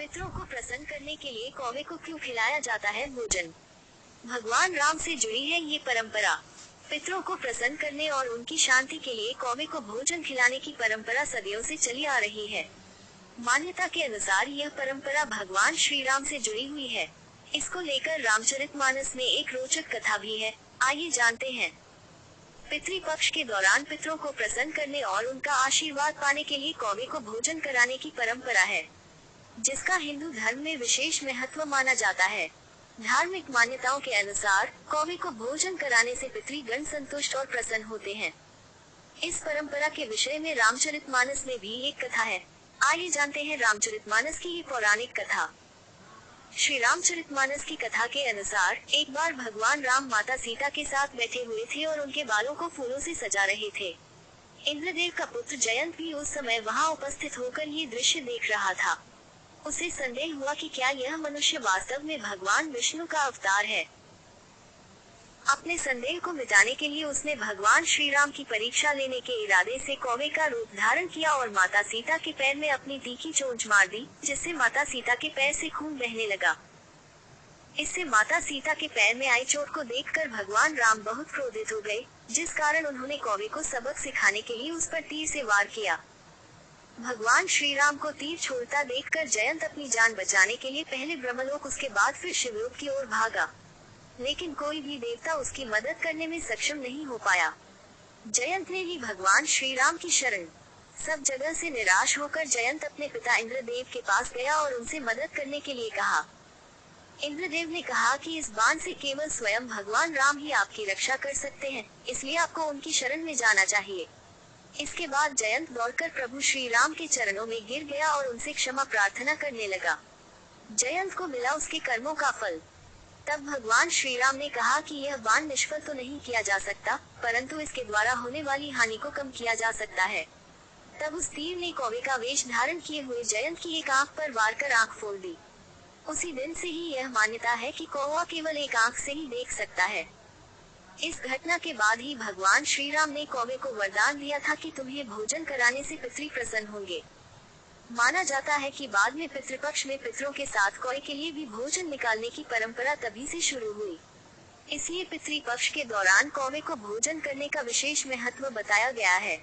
पितरों को प्रसन्न करने के लिए कौवे को क्यों खिलाया जाता है भोजन? भगवान राम से जुड़ी है ये परंपरा। पितरों को प्रसन्न करने और उनकी शांति के लिए कौवे को भोजन खिलाने की परंपरा सदियों से चली आ रही है। मान्यता के अनुसार यह परंपरा भगवान श्री राम से जुड़ी हुई है। इसको लेकर रामचरितमानस में एक रोचक कथा भी है। आइए जानते हैं। पितृपक्ष के दौरान पितरों को प्रसन्न करने और उनका आशीर्वाद पाने के लिए कौवे को भोजन कराने की परंपरा है, जिसका हिंदू धर्म में विशेष महत्व माना जाता है। धार्मिक मान्यताओं के अनुसार कौवे को भोजन कराने से पितृगण संतुष्ट और प्रसन्न होते हैं। इस परंपरा के विषय में रामचरितमानस में भी एक कथा है। आइए जानते हैं रामचरितमानस की ये पौराणिक कथा। श्री रामचरितमानस की कथा के अनुसार एक बार भगवान राम माता सीता के साथ बैठे हुए थे और उनके बालों को फूलों से सजा रहे थे। इंद्रदेव का पुत्र जयंत भी उस समय वहां उपस्थित होकर ये दृश्य देख रहा था। उसे संदेह हुआ कि क्या यह मनुष्य वास्तव में भगवान विष्णु का अवतार है। अपने संदेह को मिटाने के लिए उसने भगवान श्री राम की परीक्षा लेने के इरादे से कौवे का रूप धारण किया और माता सीता के पैर में अपनी तीखी चोंच मार दी, जिससे माता सीता के पैर से खून बहने लगा। इससे माता सीता के पैर में आई चोट को देखकर भगवान राम बहुत क्रोधित हो गए, जिस कारण उन्होंने कौवे को सबक सिखाने के लिए उस पर तीर से वार किया। भगवान श्री राम को तीर छोड़ता देखकर जयंत अपनी जान बचाने के लिए पहले ब्रह्मलोक उसके बाद फिर शिवलोक की ओर भागा, लेकिन कोई भी देवता उसकी मदद करने में सक्षम नहीं हो पाया। जयंत ने भी भगवान श्री राम की शरण। सब जगह से निराश होकर जयंत अपने पिता इंद्रदेव के पास गया और उनसे मदद करने के लिए कहा। इंद्रदेव ने कहा कि इस बाण से केवल स्वयं भगवान राम ही आपकी रक्षा कर सकते हैं, इसलिए आपको उनकी शरण में जाना चाहिए। इसके बाद जयंत दौड़कर प्रभु श्री राम के चरणों में गिर गया और उनसे क्षमा प्रार्थना करने लगा। जयंत को मिला उसके कर्मों का फल। तब भगवान श्री राम ने कहा कि यह बाण निष्फल तो नहीं किया जा सकता, परंतु इसके द्वारा होने वाली हानि को कम किया जा सकता है। तब उस तीर ने कौवे का वेश धारण किए हुए जयंत की एक आंख पर वार कर आंख फोड़ दी। उसी दिन से ही यह मान्यता है कि कौवा केवल एक आंख से ही देख सकता है। इस घटना के बाद ही भगवान श्री राम ने कौवे को वरदान दिया था कि तुम्हें भोजन कराने से पितृ प्रसन्न होंगे। माना जाता है कि बाद में पितृपक्ष में पितरों के साथ कौवे के लिए भी भोजन निकालने की परंपरा तभी से शुरू हुई। इसलिए पितृपक्ष के दौरान कौवे को भोजन करने का विशेष महत्व बताया गया है।